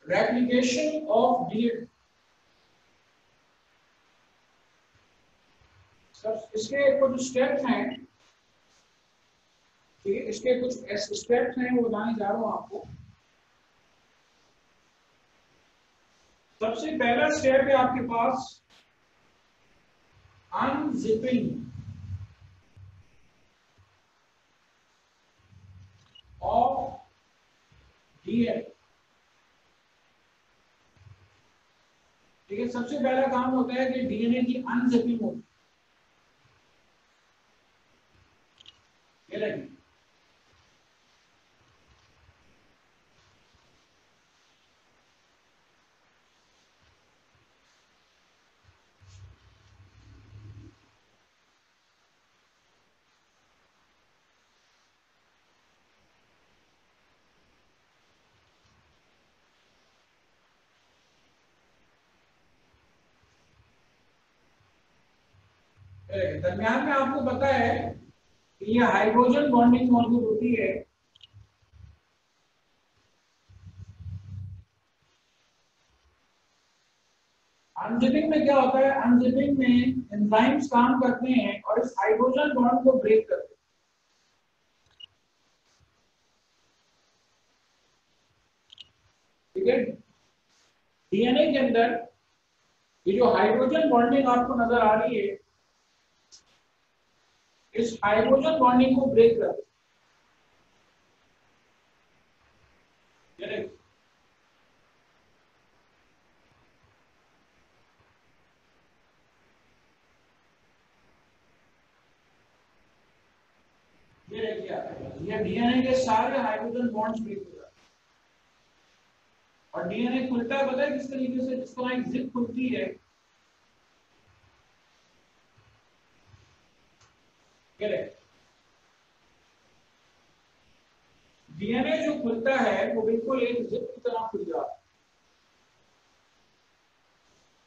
Replication of DNA, इसके कुछ steps हैं, ठीक है, इसके कुछ स्टेप्स हैं वो बताने जा रहा हूं आपको। सबसे पहला स्टेप है आपके पास अनजिपिंग ऑफ डीएनए, ठीक है। सबसे पहला काम होता है कि डीएनए की अनजिपिंग होती है। दरमियान में आपको पता है कि ये हाइड्रोजन बॉन्डिंग मौजूद होती है। अनजिपिंग में क्या होता है, अनजिपिंग में एंजाइम्स काम करते हैं और इस हाइड्रोजन बॉन्ड को ब्रेक करते हैं, ठीक है। डीएनए के अंदर ये जो हाइड्रोजन बॉन्डिंग आपको नजर आ रही है, इस हाइड्रोजन बॉन्डिंग को ब्रेक करते हैं। ये देखिए, ये डीएनए के सारे हाइड्रोजन बॉन्ड्स ब्रेक हो जाते हैं और डीएनए खुलता है, पता है किस तरीके से, जिस तरह एक जिप खुलती है, डीएनए जो खुलता है वो बिल्कुल एक जिप की तरह खुल जाता है।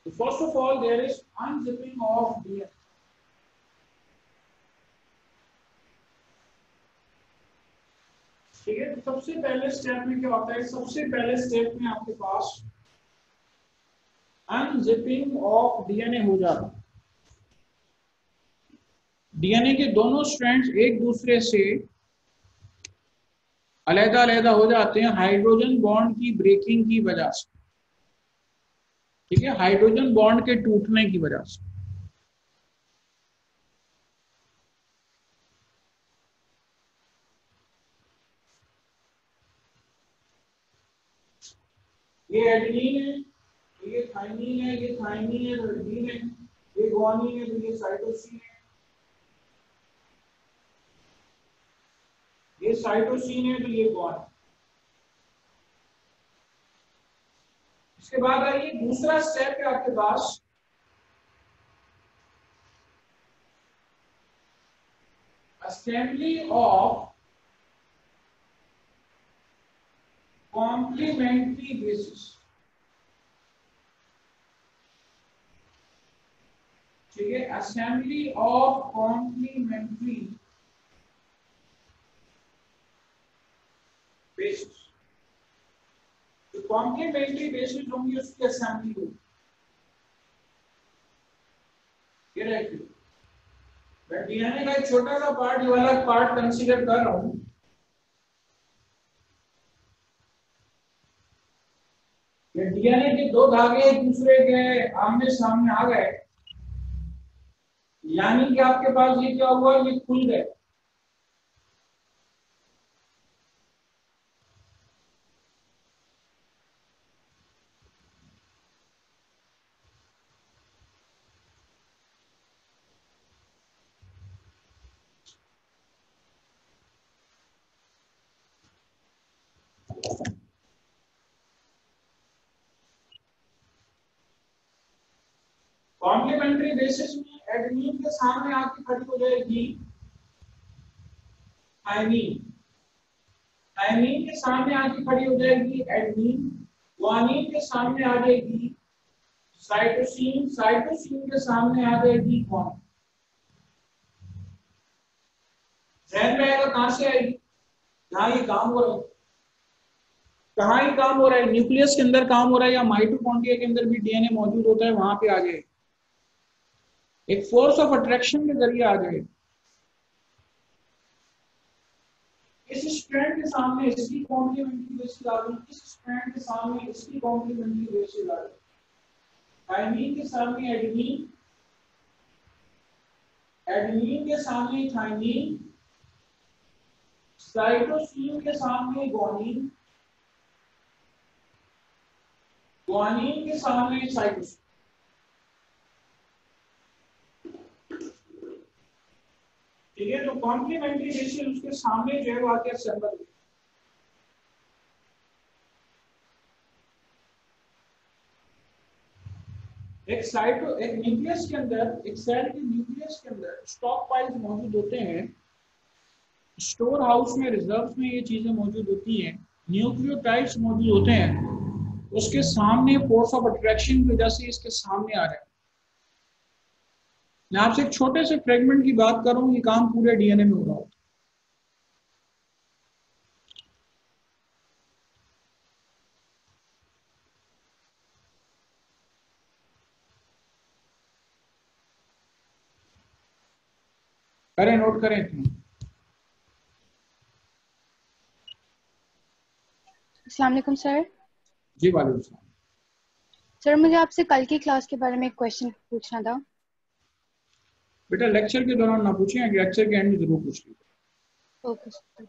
So first of all, there is unzipping of DNA. ठीक है, तो सबसे पहले स्टेप में क्या होता है, सबसे पहले स्टेप में आपके पास अनजिपिंग ऑफ डीएनए हो जाता है। डीएनए के दोनों स्ट्रैंड्स एक दूसरे से अलग-अलग हो जाते हैं हाइड्रोजन बॉन्ड की ब्रेकिंग की वजह से, ठीक है, हाइड्रोजन बॉन्ड के टूटने की वजह से। ये एडेनिन है, ये थाइमिन है, ये थाइमिन है, एडेनिन है, ये गुआनिन है, तो ये साइटोसिन है, ये साइटोसिन है, तो ये गुआनिन। इसके बाद आइए दूसरा स्टेप है आपके पास असेंबली ऑफ कॉम्प्लीमेंट्री बेसिस, ठीक है, असेंबली ऑफ कॉम्प्लीमेंट्री बेसिस। जो कॉम्प्लीमेंट्री बेसिस होंगी उसकी असेंबली होगी। ये देखिए, मैं डीएनए का एक छोटा सा पार्ट, ये वाला पार्ट कंसीडर कर रहा हूं। ये डीएनए के दो धागे एक दूसरे के आमने सामने आ गए, यानी कि आपके पास ये क्या हुआ, ये खुल गए। कॉम्प्लीमेंट्री बेसिस में एडेनिन के सामने आके खड़ी हो जाएगी थाइमिन, थाइमिन के सामने आके खड़ी हो जाएगी एडेनिन, गुआनिन के सामने आ जाएगी साइटोसिन, साइटोसिन के सामने आ जाएगी गुआनिन। जहन में आएगा कहां से आएगी, जहां ये काम हो रहा है, कहाँ ही काम हो रहा है, न्यूक्लियस के अंदर काम हो रहा है या माइटोकॉन्ड्रिया के अंदर भी डीएनए मौजूद होता है, वहां पे आ जाए, एक फोर्स ऑफ अट्रैक्शन के जरिए आ जाए। इस स्ट्रैंड के सामने इसकी कॉम्प्लीमेंट्री बेसिस आ गई, इस स्ट्रैंड के सामने इसकी कॉम्प्लीमेंट्री बेसिस आ गई। थाइमीन के सामने एडेनिन, एडेनिन के सामने थाइमीन, साइटोसिन के सामने ग्वानिन, ग्वानिन के सामने साइटोसिन। ठीक है, तो कॉम्प्लीमेंट्री बेसिस उसके सामने जो है वो आके असेंबल हुई। एक साइटो एक न्यूक्लियस के अंदर, एक सेल के न्यूक्लियस के अंदर स्टॉक पाइल्स मौजूद होते हैं, स्टोर हाउस में, रिजर्व में ये चीजें मौजूद होती हैं, न्यूक्लियोटाइड्स मौजूद होते हैं, उसके सामने फोर्स ऑफ अट्रैक्शन की वजह से इसके सामने आ रहा है। मैं आपसे एक छोटे से फ्रेगमेंट की बात कर रहा हूँ, ये काम पूरे डीएनए में हो रहा होता है। करें, नोट करें इतना। अस्सलाम वालेकुम सर। जी वालेकुम सलाम। सर मुझे आपसे कल की क्लास के बारे में एक क्वेश्चन पूछना था। बेटा लेक्चर के दौरान ना पूछें, लेक्चर के एंड में जरूर पूछ लीजिए। Okay sir.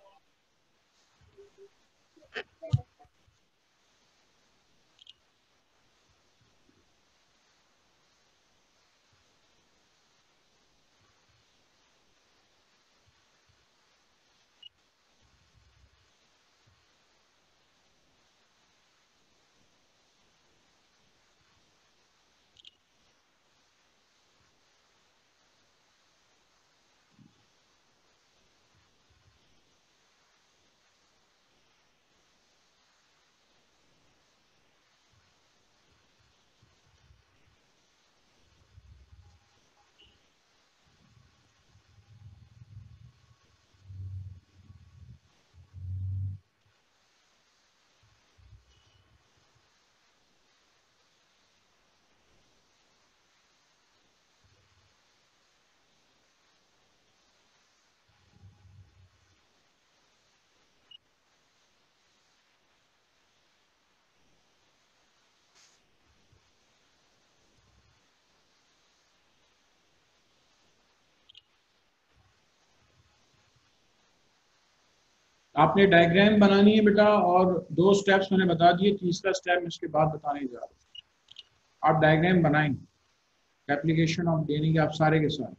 आपने डायग्राम बनानी है बेटा, और 2 स्टेप्स मैंने बता दिए, तीसरा स्टेप इसके बाद बताने जा रहा हूँ। आप डायग्राम बनाएंगे एप्लीकेशन ऑफ डीएनए के, आप सारे के सारे।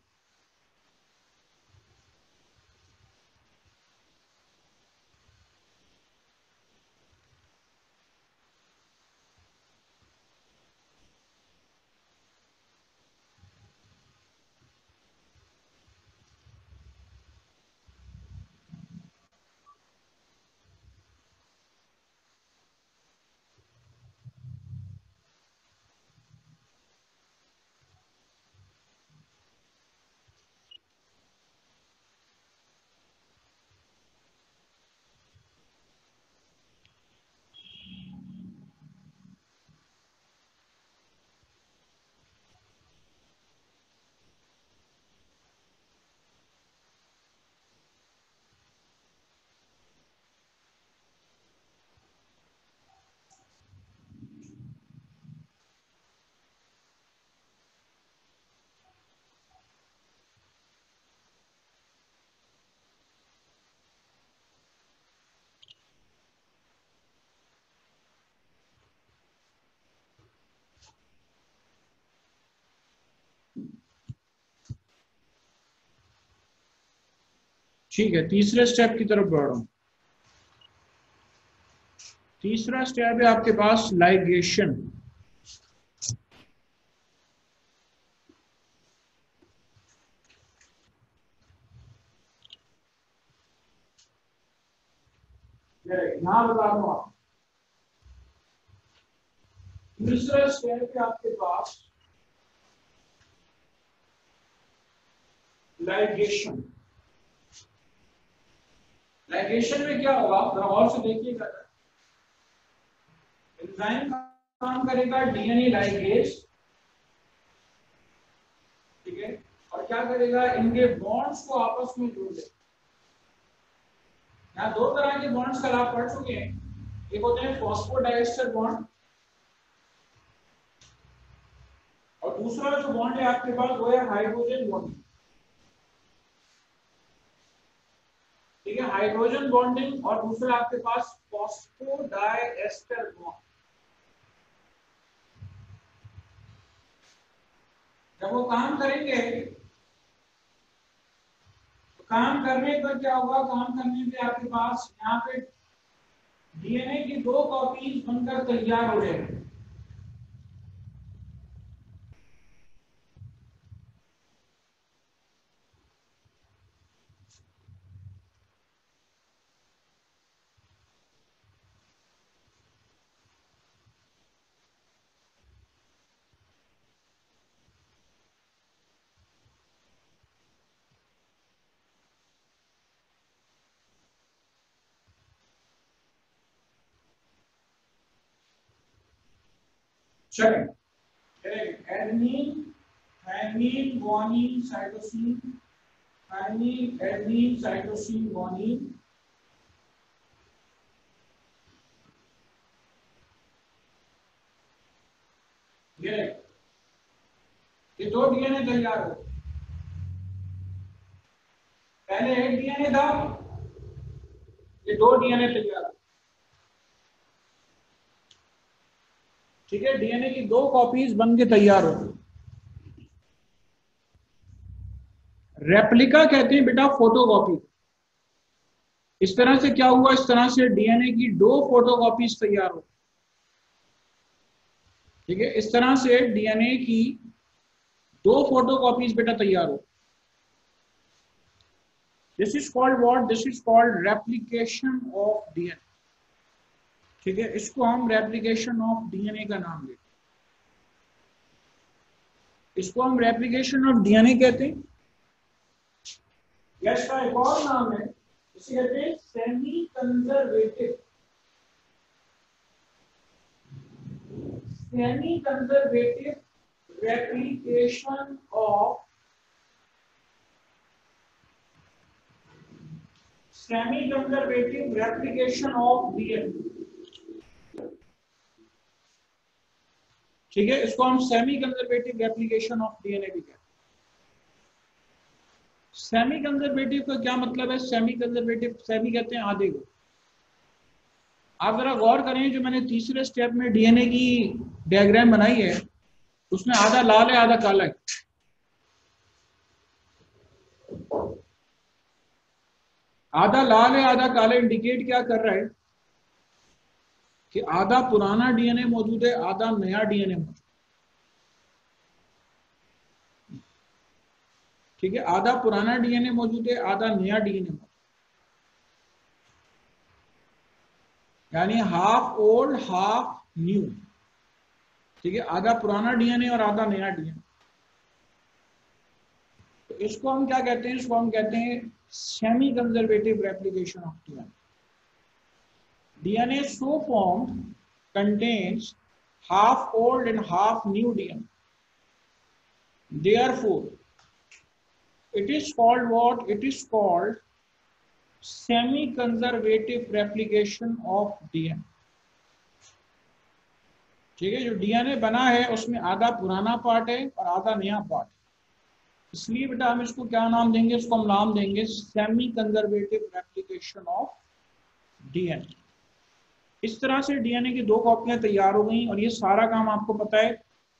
ठीक है, तीसरे स्टेप की तरफ बढ़ रहा हूँ। तीसरा स्टेप है आपके पास लाइगेशन। यहां बता दूं आप, तीसरा स्टेप है आपके पास लाइगेशन। लाइगेशन में क्या होगा, आप गौर से देखिएगा। एंजाइम काम करेगा डीएनए लाइगेज, ठीक है, और क्या करेगा, इनके बॉन्ड्स को आपस में जोड़ देगा। यहाँ दो तरह के बॉन्ड्स कल आप पढ़ चुके हैं, एक होते हैं फॉस्फोडाइएस्टर बॉन्ड और दूसरा जो बॉन्ड है आपके पास वो है हाइड्रोजन बॉन्ड, ठीक है, हाइड्रोजन बॉन्डिंग, और दूसरा आपके पास फॉस्फोडाइएस्टर बॉन्ड। जब वो काम करेंगे तो काम करने पर क्या होगा, काम करने पे आपके पास यहाँ पे डीएनए की दो कॉपीज बनकर तैयार हो जाएगी। चलें, adenine, thymine, guanine, cytosine, thymine, adenine, cytosine, guanine, ये दो डीएनए तैयार हो। पहले एक डीएनए था, ये दो डीएनए तैयार हो, ठीक है, डीएनए की दो कॉपीज बन के तैयार हो। रेप्लिका कहते हैं बेटा फोटोकॉपी। इस तरह से क्या हुआ, इस तरह से डीएनए की दो फोटोकॉपीज तैयार हो, ठीक है, इस तरह से डीएनए की दो फोटोकॉपीज बेटा तैयार हो। This is called what, this is called replication of DNA, ठीक है, इसको हम रेप्लिकेशन ऑफ डीएनए का नाम देते हैं, इसको हम रेप्लिकेशन ऑफ डीएनए कहते हैं। या इसका एक और नाम है, इसे कहते हैं semi conservative, semi conservative replication of, semi conservative replication of DNA, ठीक है, इसको हम semi conservative replication of DNA भी कहते हैं। सेमी कंजर्वेटिव का क्या मतलब है, सेमी कंजर्वेटिव, सेमी कहते हैं आधे को। आप जरा गौर करें, जो मैंने तीसरे स्टेप में डीएनए की डायग्राम बनाई है उसमें आधा लाल है आधा काला है। आधा लाल है आधा काला इंडिकेट क्या कर रहा है कि आधा पुराना डीएनए मौजूद है, आधा नया डीएनए मौजूद, ठीक है, आधा पुराना डीएनए मौजूद है, आधा नया डीएनए मौजूद, यानी हाफ ओल्ड हाफ न्यू, ठीक है, आधा पुराना डीएनए और आधा नया डीएनए। तो इसको हम क्या कहते हैं, इसको हम कहते हैं semi conservative replication of DNA. DNA so formed contains half old and half new DNA. Therefore, it is called what? It is called semi-conservative replication of DNA. ठीक है, जो डीएनए बना है उसमें आधा पुराना पार्ट है और आधा नया पार्ट, इसलिए बेटा हम इसको क्या नाम देंगे, इसको हम नाम देंगे semi conservative replication of DNA. इस तरह से डीएनए की दो कॉपियां तैयार हो गई, और ये सारा काम आपको पता है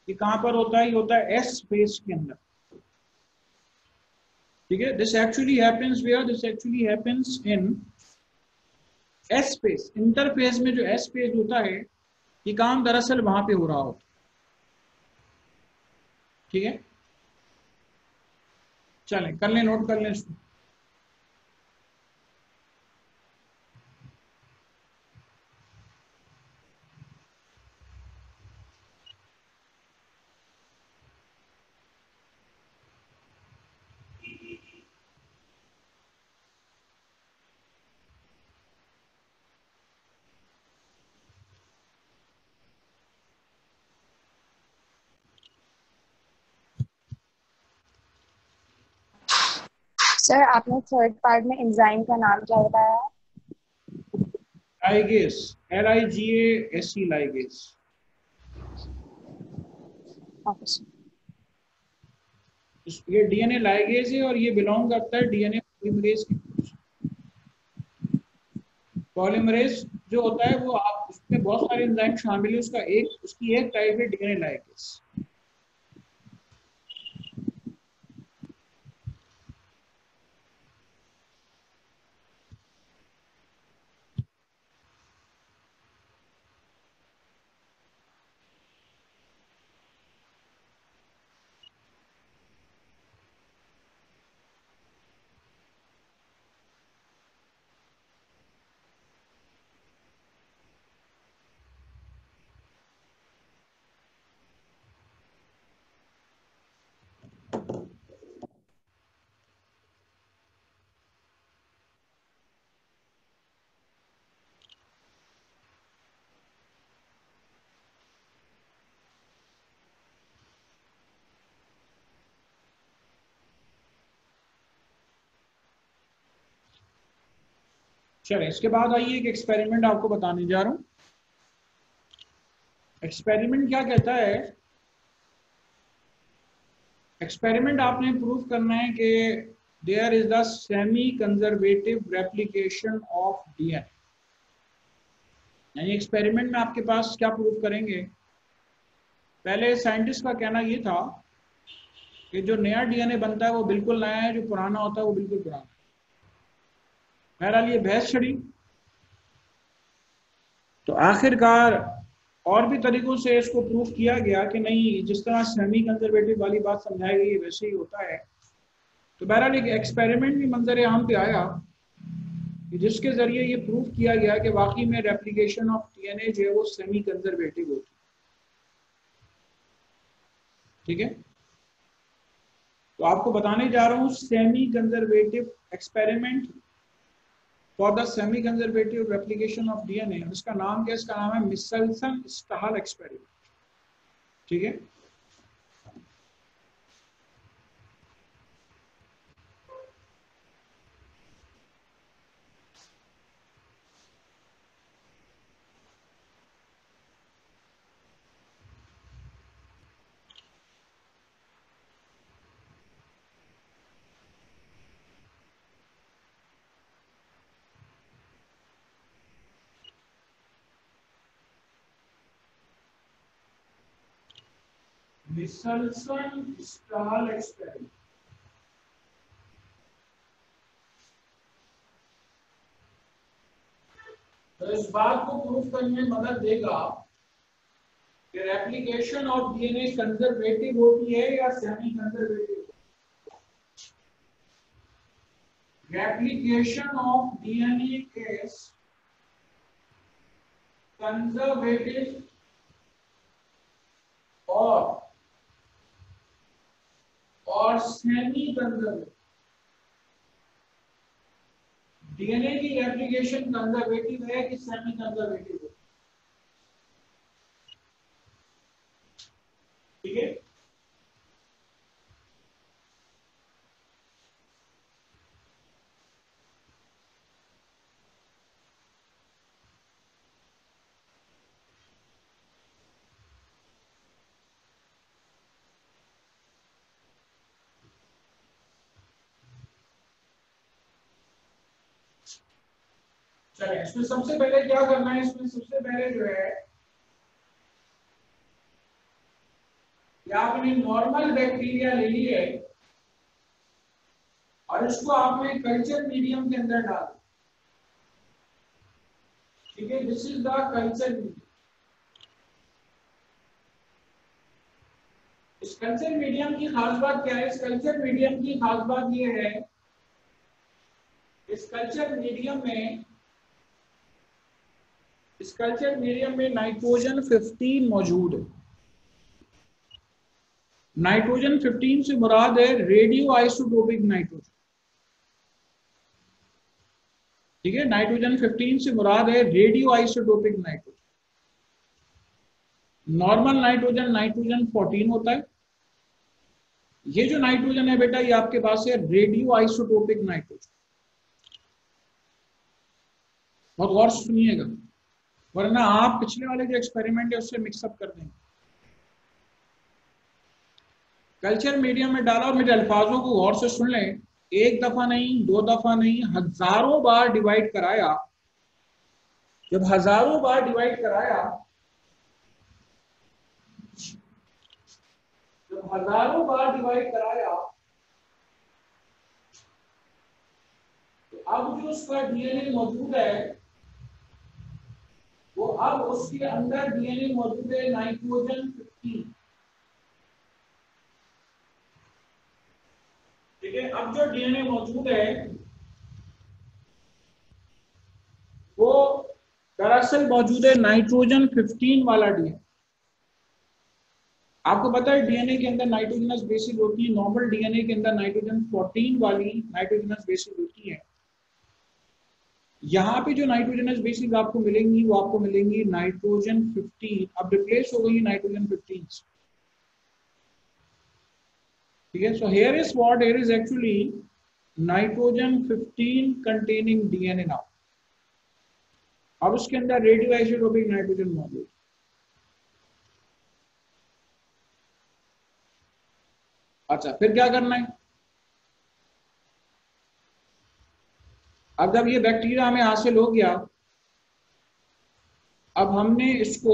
कि कहां पर होता है, ये होता है एस फेज के अंदर, ठीक है, this actually happens where, this actually happens in S phase. Interphase में जो एस फेज होता है, ये काम दरअसल वहां पे हो रहा होता, ठीक है, चलें कर लें, नोट कर लें इसको। सर आपने थर्ड पार्ट में एंजाइम का नाम क्या बताया? Ligase, LIGASE, ligase. Okay sir. ये DNA लाइगेज है और ये बिलोंग करता है DNA पॉलीमरेज के। पॉलीमरेज जो होता है वो आप उसमें बहुत सारे एंजाइम शामिल है, उसकी एक टाइप है DNA लाइगेज। चलिए इसके बाद आइए एक एक्सपेरिमेंट आपको बताने जा रहा हूं। एक्सपेरिमेंट क्या कहता है? एक्सपेरिमेंट आपने प्रूव करना है कि there is the semi conservative replication of DNA। यानी एक्सपेरिमेंट में आपके पास क्या प्रूव करेंगे? पहले साइंटिस्ट का कहना ये था कि जो नया DNA बनता है वो बिल्कुल नया है, जो पुराना होता है वो बिल्कुल पुराना है। बहरहाल ये बहस छिड़ी, तो आखिरकार और भी तरीकों से इसको प्रूफ किया गया कि नहीं, जिस तरह सेमी कंजर्वेटिव वाली बात समझाई गई है वैसे ही होता है। तो बहरहाल एक एक्सपेरिमेंट भी मंजर आम पे आया जिसके जरिए ये प्रूफ किया गया कि वाकई में रेप्लिकेशन ऑफ DNA जो है वो सेमी कंजर्वेटिव होती है। ठीक है, तो आपको बताने जा रहा हूं semi conservative experiment for the semi conservative replication of DNA। इसका नाम क्या है? इसका नाम है मिचेल्सन-स्टाहल एक्सपेरिमेंट। ठीक है, मिचेल्सन-स्टाहल एक्सपेरिमेंट। तो इस बात को प्रूफ करने में मदद देगा कि रेप्लिकेशन ऑफ DNA कंजर्वेटिव होती है या semi conservative. Replication of DNA is conservative और सेमी कंजर्वेटिव। DNA की रेप्लिकेशन कंजर्वेटिव है कि सेमी कंजर्वेटिव है? ठीक है, चलिए इसमें सबसे पहले क्या करना है? इसमें सबसे पहले जो है कि आपने नॉर्मल बैक्टीरिया ले ली है और इसको आपने कल्चर मीडियम के अंदर डाल दिया। ठीक है, this is the culture medium. इस कल्चर मीडियम की खास बात क्या है? इस कल्चर मीडियम की खास बात यह है, इस कल्चर मीडियम में नाइट्रोजन 15 मौजूद है। नाइट्रोजन 15 से मुराद है रेडियो आइसोटोपिक नाइट्रोजन। ठीक है, नाइट्रोजन 15 से मुराद है radio isotopic nitrogen. Normal nitrogen 14 होता है ये जो नाइट्रोजन है बेटा, ये आपके पास है रेडियो आइसोटोपिक नाइट्रोजन। बहुत गौर से सुनिएगा, वरना आप पिछले वाले जो एक्सपेरिमेंट है उससे मिक्सअप कर देंगे। कल्चर मीडियम में डाला और मेरे अल्फाजों को गौर से सुन लें, एक दफा नहीं, दो दफा नहीं, हजारों बार डिवाइड कराया। जब हजारों बार डिवाइड कराया, जब हजारों बार डिवाइड कराया, तो अब जो उसका डीएनए मौजूद है, वो अब उसके अंदर डीएनए मौजूद है नाइट्रोजन 15। ठीक है, अब जो डीएनए मौजूद है वो दरअसल मौजूद है नाइट्रोजन 15 वाला डीएनए। आपको पता है डीएनए के अंदर नाइट्रोजनस बेसिस होती है, नॉर्मल डीएनए के अंदर नाइट्रोजन 14 वाली नाइट्रोजनस बेसिस होती है। यहाँ पे जो नाइट्रोजनस बेसिस आपको मिलेंगी वो आपको मिलेंगी नाइट्रोजन 15, अब रिप्लेस हो गई नाइट्रोजन 15। ठीक है, so here is what, here is actually nitrogen 15 containing DNA now. अब उसके अंदर रेडियो आइसोटोपिक नाइट्रोजन मौजूद। अच्छा, फिर क्या करना है? अब जब ये बैक्टीरिया हमें हासिल हो गया, अब हमने इसकी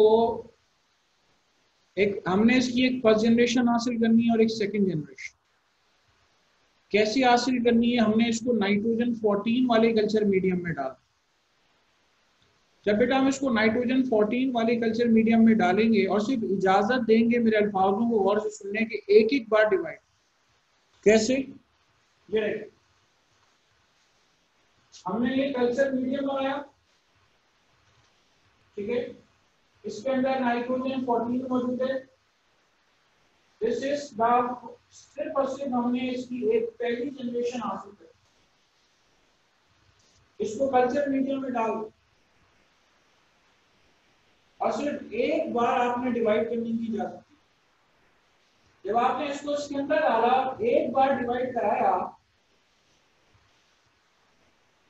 एक फर्स्ट जनरेशन हासिल करनी है और एक सेकंड जनरेशन। कैसे हासिल करनी है? हमने इसको नाइट्रोजन 14 वाले कल्चर मीडियम में डाला। जब बेटा हम इसको नाइट्रोजन 14 वाले कल्चर मीडियम में डालेंगे और सिर्फ इजाजत देंगे मेरे अल्फाजों को गौर से सुनने के, एक एक बार डिवाइड। कैसे? ये हमने ये कल्चर मीडियम बनाया, ठीक है, इसके अंदर नाइट्रोजन 14 मौजूद है। दिस इज द, सिर्फ और सिर्फ हमने इसकी एक पहली जनरेशन हासिल की। इसको कल्चर मीडियम में डाल दो और सिर्फ एक बार आपने डिवाइड करने की इजाजत दी। जब आपने इसको इसके अंदर डाला, एक बार डिवाइड कराया,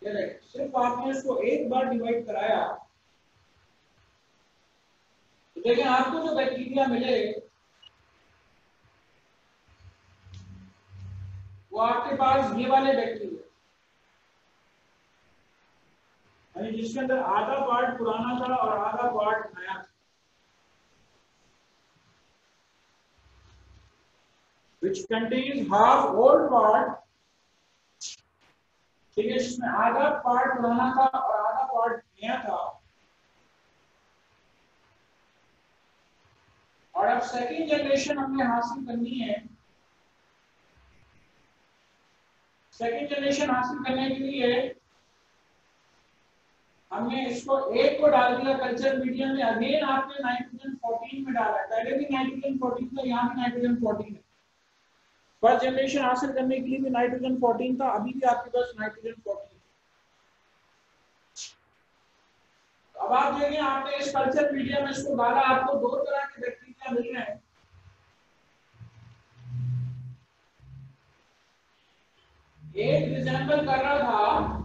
सिर्फ आपने इसको एक बार डिवाइड कराया, तो देखें आपको जो बैक्टीरिया मिले वो आपके पास ये वाले बैक्टीरिया, यानी जिसके अंदर आधा पार्ट पुराना था और आधा पार्ट नया था, which contains half old part। ठीक है, इसमें आधा पार्ट पुराना था और आधा पार्ट नया था। और अब सेकंड जनरेशन हमें हासिल करनी है। सेकंड जनरेशन हासिल करने के लिए हमने इसको एक को डाल दिया कल्चर मीडियम में। अगेन आपने नाइट्रोजन 14 में डाला है, पहले भी नाइट्रोजन 14 था, यहाँ भी नाइट्रोजन 14 है। फर्स्ट जनरेशन हासिल करने के लिए भी नाइट्रोजन 14 था, अभी भी आपके पास नाइट्रोजन 14 है। अब आप देखें, आपने इस कल्चर मीडियम में इसको डाला, आपको दो तरह के बैक्टीरिया मिल रहे हैं। एक रिजेंबल कर रहा था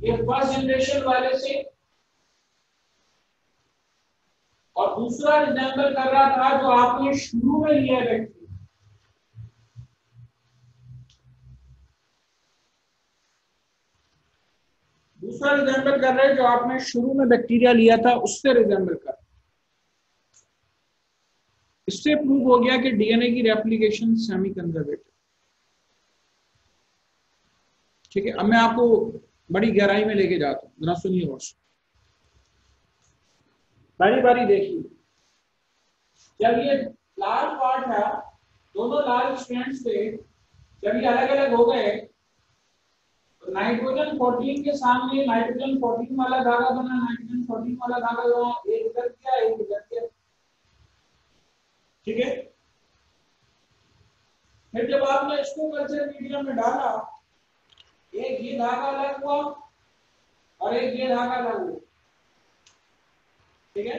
ये फर्स्ट जनरेशन वाले से, और दूसरा रिजेंबल कर रहा था जो आपने शुरू में लिया बैक्टीरिया। दूसरा रिजेंबल कर रहे हैं जो आपने शुरू में बैक्टीरिया लिया था उससे रिजेंबल कर। इससे प्रूव हो गया कि डीएनए की रेप्लिकेशन सेमी कंजर्वेटिव। ठीक है, अब मैं आपको बड़ी गहराई में लेके जाता हूं, जरा सुनिए और बारी बारी देखिए। जब ये लाल पार्ट था, दोनों लाल स्ट्रैंड्स थे, जब ये अलग अलग हो गए तो नाइट्रोजन 14 के सामने नाइट्रोजन 14 वाला धागा बना, नाइट्रोजन 14 वाला धागा बना, एक इधर किया, एक इधर किया। ठीक है, फिर जब आपने इसको कल्चर मीडियम में डाला, एक ये धागा अलग हुआ और एक ये धागा अलग हुआ। ठीक है,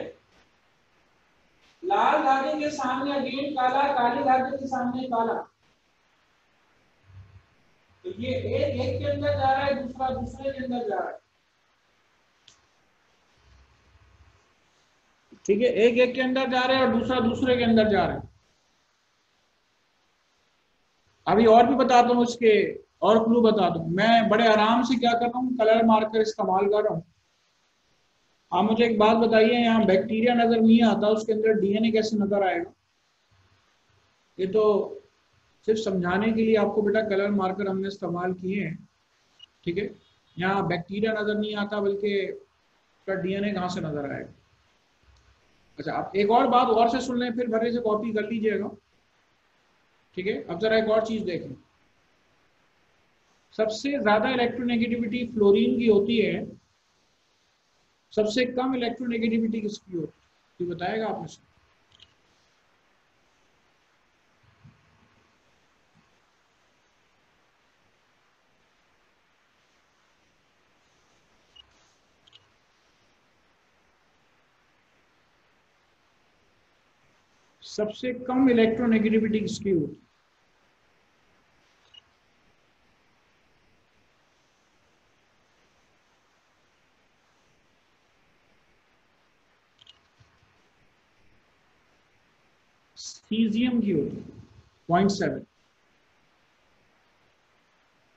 लाल धागे के सामने अगेन काला, काले धागे के सामने काला। तो ये एक के अंदर जा रहा है, दूसरा दूसरे के अंदर जा रहा है। ठीक है, एक के अंदर जा रहे हैं और दूसरा दूसरे के अंदर जा रहा है। अभी और भी बताता हूँ इसके, और क्लू बताता हूँ। मैं बड़े आराम से क्या कर रहा हूँ, कलर मार्कर इस्तेमाल कर रहा हूँ। आप मुझे एक बात बताइए, यहाँ बैक्टीरिया नजर नहीं आता, उसके अंदर डीएनए कैसे नजर आएगा? ये तो सिर्फ समझाने के लिए आपको बेटा कलर मार्कर हमने इस्तेमाल किए हैं। ठीक है, यहाँ बैक्टीरिया नजर नहीं आता, बल्कि उसका डीएनए कहाँ से नजर आएगा? अच्छा, आप एक और बात और से सुन लें, फिर भरे से कॉपी कर लीजिएगा। ठीक है, अब जरा एक और चीज देखें। सबसे ज्यादा इलेक्ट्रोनेगेटिविटी फ्लोरीन की होती है, सबसे कम इलेक्ट्रोनेगेटिविटी किसकी होती है? ये बताएगा आपने से? सबसे कम इलेक्ट्रोनेगेटिविटी किसकी होती है? सीजियम की होती है, 0.7।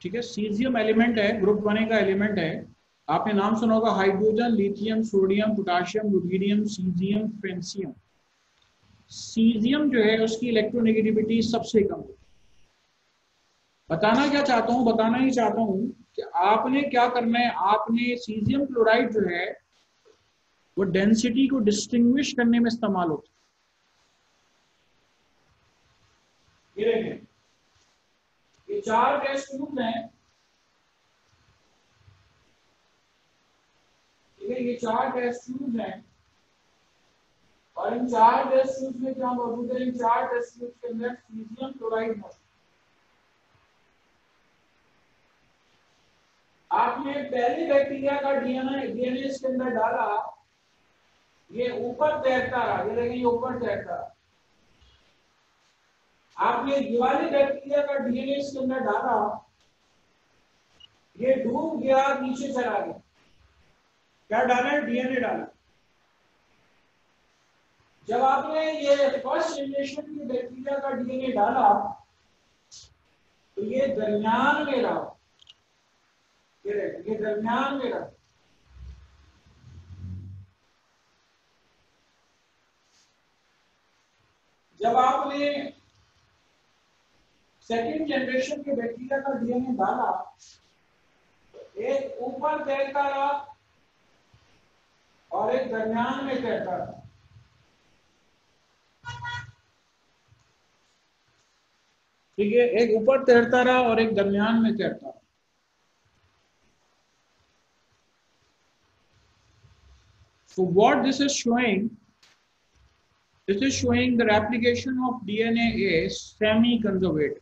ठीक है, सीजियम एलिमेंट है, ग्रुप 1 का एलिमेंट है। आपने नाम सुना होगा, hydrogen, lithium, sodium, potassium, rubidium, caesium, francium. Caesium जो है उसकी इलेक्ट्रोनेगेटिविटी सबसे कम है। बताना क्या चाहता हूँ, बताना ही चाहता हूँ कि आपने क्या करना है, आपने सीजियम क्लोराइड जो है वो डेंसिटी को डिस्टिंग्विश करने में इस्तेमाल होता है। ये देखें, ये 4 टेस्ट ट्यूब हैं। ठीक है, ये 4 टेस्ट ट्यूब हैं और इन 4 टेस्ट ट्यूब में क्या मौजूद है? इन 4 टेस्ट ट्यूब के अंदर सीजियम क्लोराइड मौजूद। आपने पहले बैक्टीरिया का डीएनए इसके अंदर डाला, ये ऊपर तैरता रहा, ये देखिए ये ऊपर तैरता रहा। आपने ये वाले बैक्टीरिया का डीएनए इसके अंदर डाला, ये डूब गया, नीचे चला गया। क्या डाला? डीएनए डाला। जब आपने ये फर्स्ट जनरेशन के बैक्टीरिया का डीएनए डाला तो ये दरमियान में रहा, ये दरमियान में रहा। जब आपने सेकेंड जनरेशन के बैक्टीरिया का डीएनए डाला, एक ऊपर तैरता रहा और एक दरमियान में तैरता रहा। ठीक है, एक ऊपर तैरता रहा और एक दरमियान में तैरता रहा। So what this is showing, this is showing the replication of DNA is semi-conservative।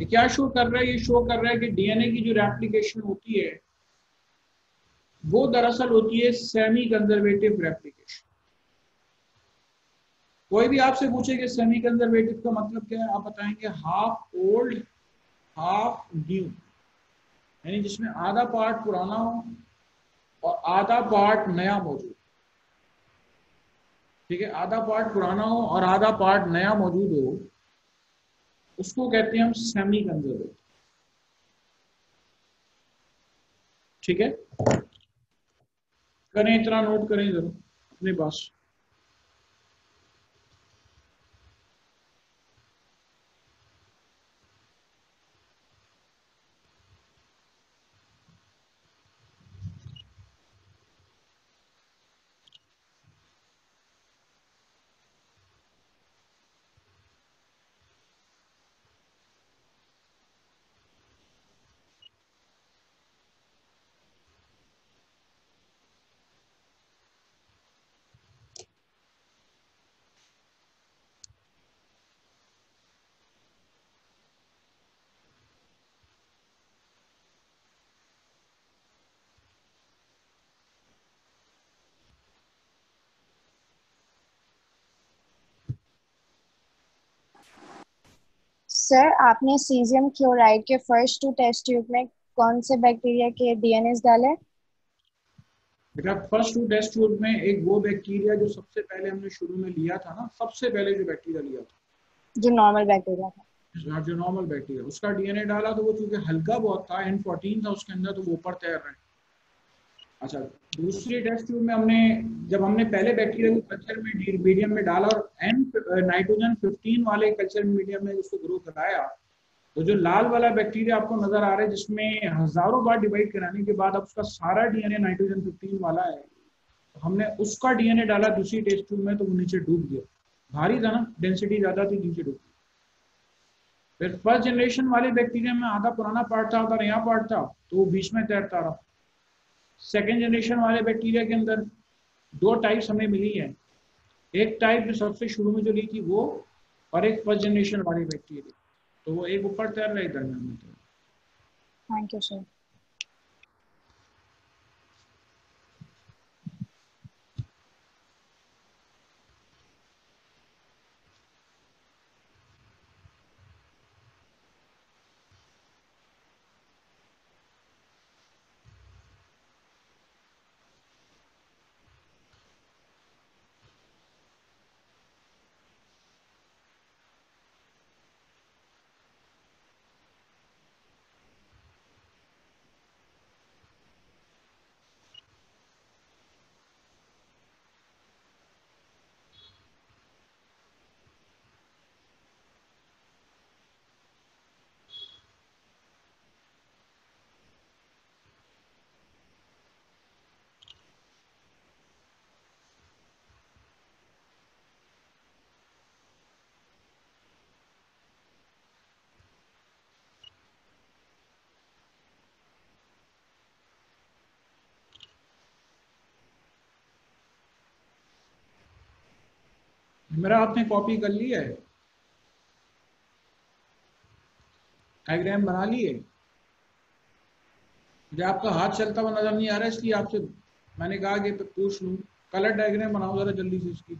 ये क्या शो कर रहा है? ये शो कर रहा है कि डीएनए की जो रेप्लिकेशन होती है वो दरअसल होती है सेमी कंजर्वेटिव रेप्लिकेशन। कोई भी आपसे पूछे कि सेमी कंजर्वेटिव का मतलब क्या है, आप बताएंगे हाफ ओल्ड हाफ न्यू, यानी जिसमें आधा पार्ट पुराना हो और आधा पार्ट नया मौजूद। ठीक है, आधा पार्ट पुराना हो और आधा पार्ट नया मौजूद हो, उसको कहते हैं हम सेमी कंजर्वेटिव। ठीक है, करें, इतना नोट करें जरूर अपने पास। सर आपने सीजियम क्लोराइड के फर्स्ट 2 टेस्ट ट्यूब में कौन से बैक्टीरिया के डीएनए डाले? बेटा फर्स्ट 2 टेस्ट ट्यूब में एक वो बैक्टीरिया जो सबसे पहले हमने शुरू में लिया था ना, सबसे पहले जो बैक्टीरिया लिया था, जो नॉर्मल बैक्टीरिया था। जो नॉर्मल बैक्टीरिया, उसका डीएनए डाला तो वो चूंकि हल्का बहुत था, N14 था उसके अंदर, तो वो ऊपर तैर रहे हैं। अच्छा, दूसरी टेस्ट ट्यूब में जब हमने पहले बैक्टीरिया को कल्चर में मीडियम में डाला और नाइट्रोजन 15 वाले कल्चर मीडियम में उसको ग्रो कराया, तो जो लाल वाला बैक्टीरिया आपको नजर आ रहा है जिसमें हजारों बार डिवाइड कराने के बाद अब उसका सारा डीएनए नाइट्रोजन 15 वाला है, तो हमने उसका डीएनए डाला दूसरी टेस्ट ट्यूब में, तो वो नीचे डूब गया। भारी था ना, डेंसिटी ज्यादा थी, नीचे डूब गया। फिर फर्स्ट जनरेशन वाले बैक्टीरिया में आधा पुराना पार्ट था, आधा नया पार्ट था, तो वो बीच में तैरता रहा। सेकेंड जनरेशन वाले बैक्टीरिया के अंदर दो टाइप्स हमें मिली है, एक टाइप जो सबसे शुरू में जो ली थी वो, और एक फर्स्ट जनरेशन वाली बैक्टीरिया, तो वो एक ऊपर तैर रहा है, इधर में तैर। Thank you sir. मेरा आपने कॉपी कर लिया है, डायग्राम बना लिए? मुझे आपका हाथ चलता हुआ नजर नहीं आ रहा है, इसलिए आपसे मैंने कहा कि पूछ लूं। कलर डायग्राम बनाओ जरा जल्दी से इसकी।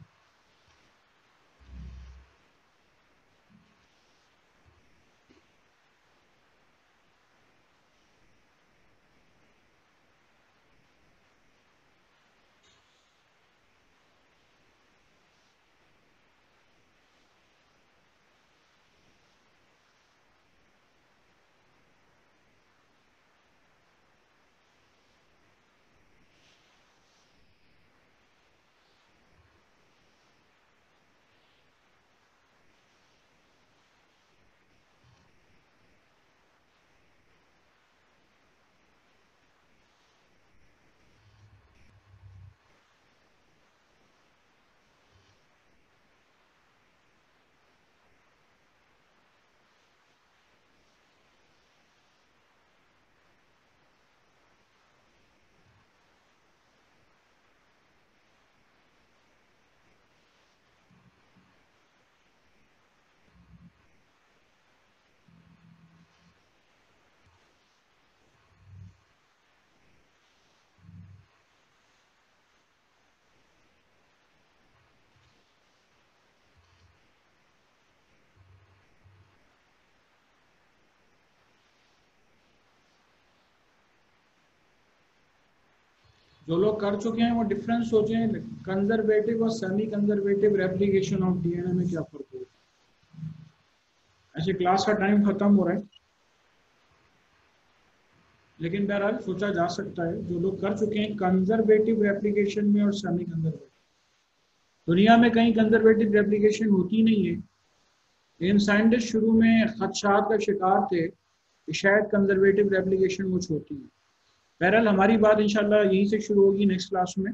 जो लोग कर चुके हैं वो डिफरेंस सोचें, कंजर्वेटिव और semi conservative replication of DNA में क्या फर्क होगा। ऐसे क्लास का टाइम खत्म हो रहा है, लेकिन बहरहाल सोचा जा सकता है। जो लोग कर चुके हैं कंजर्वेटिव रेप्लिकेशन में और सेमी कंजर्वेटिव, दुनिया में कहीं कंजर्वेटिव रेप्लिकेशन होती नहीं है, लेकिन साइंटिस्ट शुरू में खदशात का शिकार थे कि शायद कंजर्वेटिव रेप्लिकेशन कुछ होती है। बहरहाल हमारी बात इंशाल्लाह यहीं से शुरू होगी नेक्स्ट क्लास में।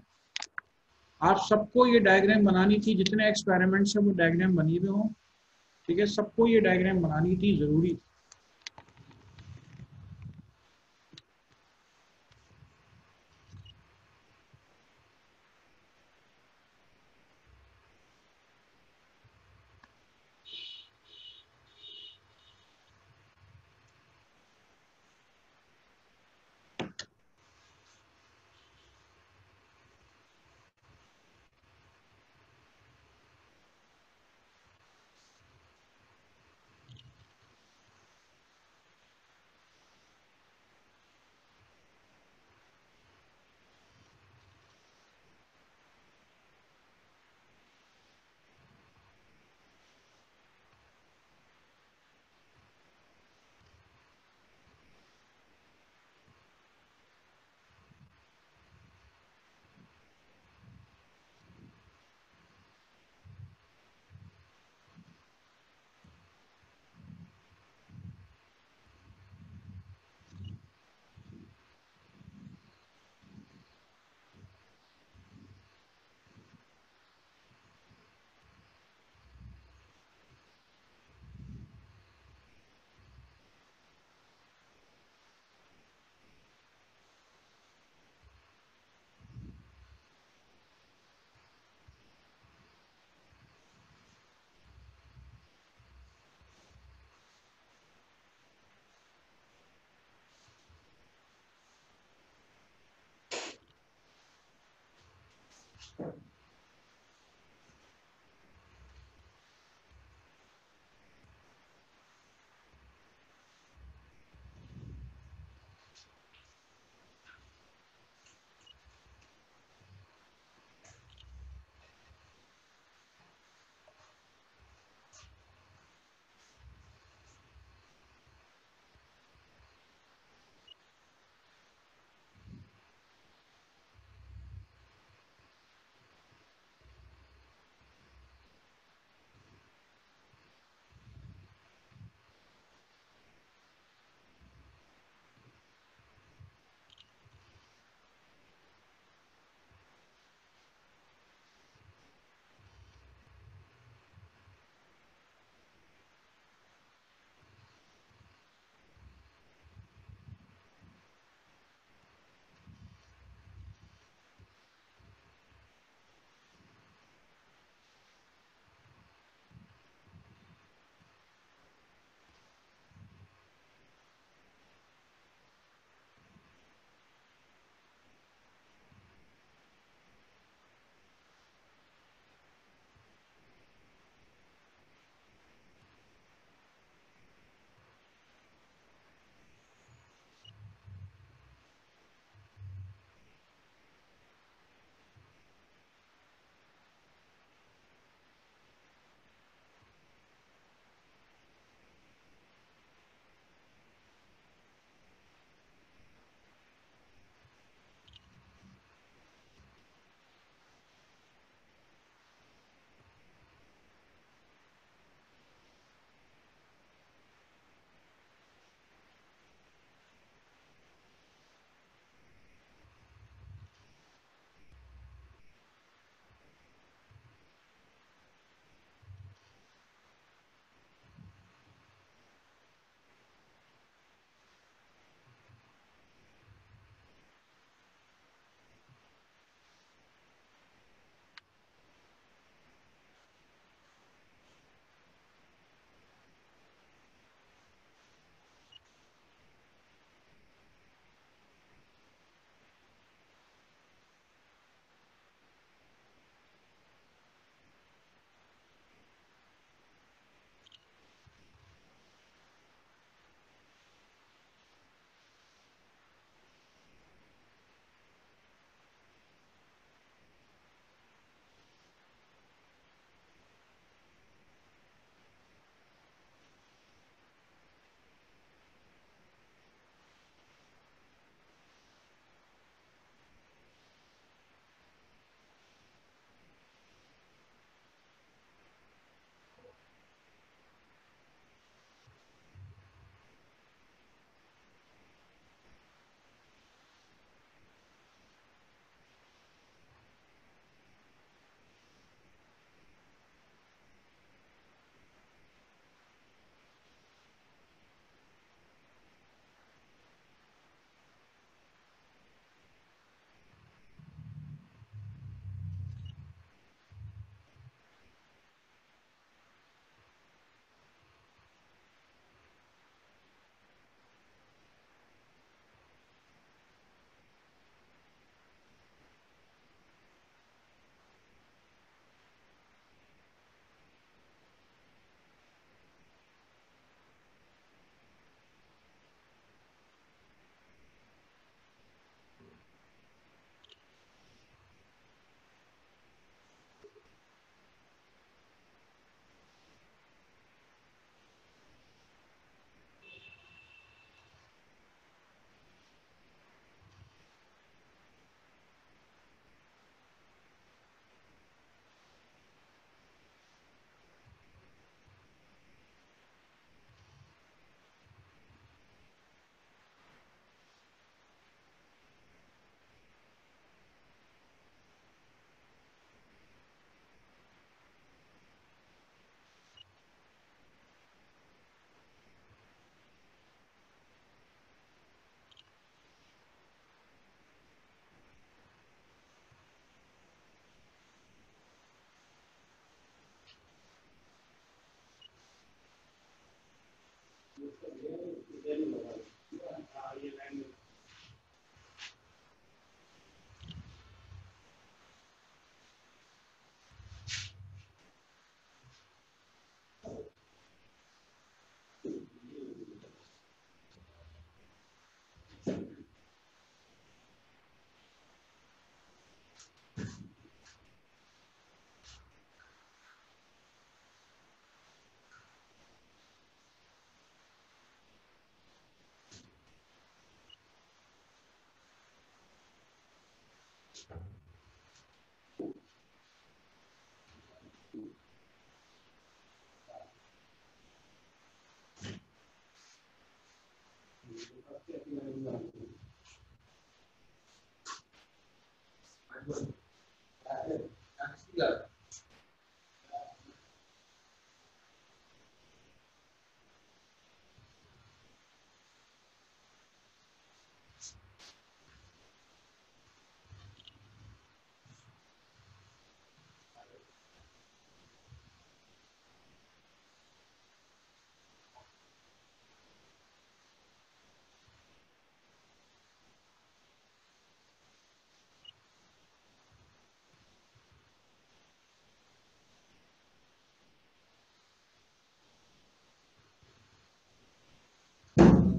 आप सबको ये डायग्राम बनानी थी, जितने एक्सपेरिमेंट्स हैं वो डायग्राम बनी हुए हों, ठीक है, सबको ये डायग्राम बनानी थी, जरूरी थी।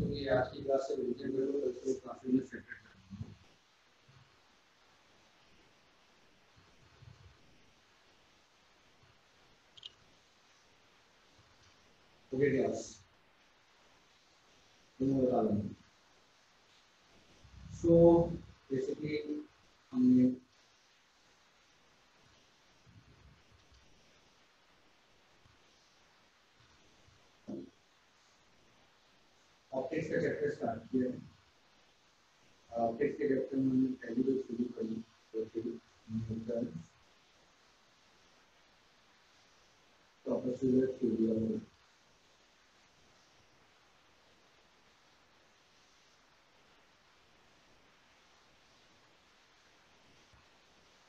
तो ये आज की क्लास से रिवीजन करो तो इसको काफी में सेपरेट करना। ओके क्लास तुम बता दो। सो बेसिकली हमने ऑप्टिक्स का चैप्टर स्टार्ट किया है। ऑप्टिक्स के चैप्टर में हमने पहली जो शुरू करी तो फिर ट्रापेजोइडल थ्योरी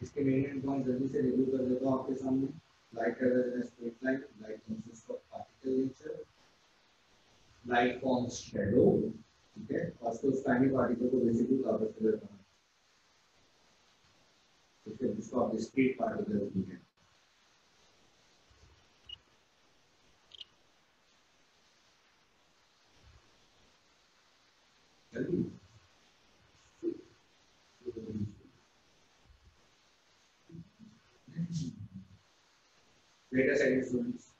इसके मेन पॉइंट जल्दी से रिव्यू कर देता हूँ आपके सामने। Light travels in straight line, light consist of particle nature, light forms shadow, ठीक है, और उसको टाइनी पार्टिकल को बेसिकली ट्रापेजोइडल कहा जाता है, जिसको आप डिस्क्रीट पार्टिकल भी हैं। Wait a second, students.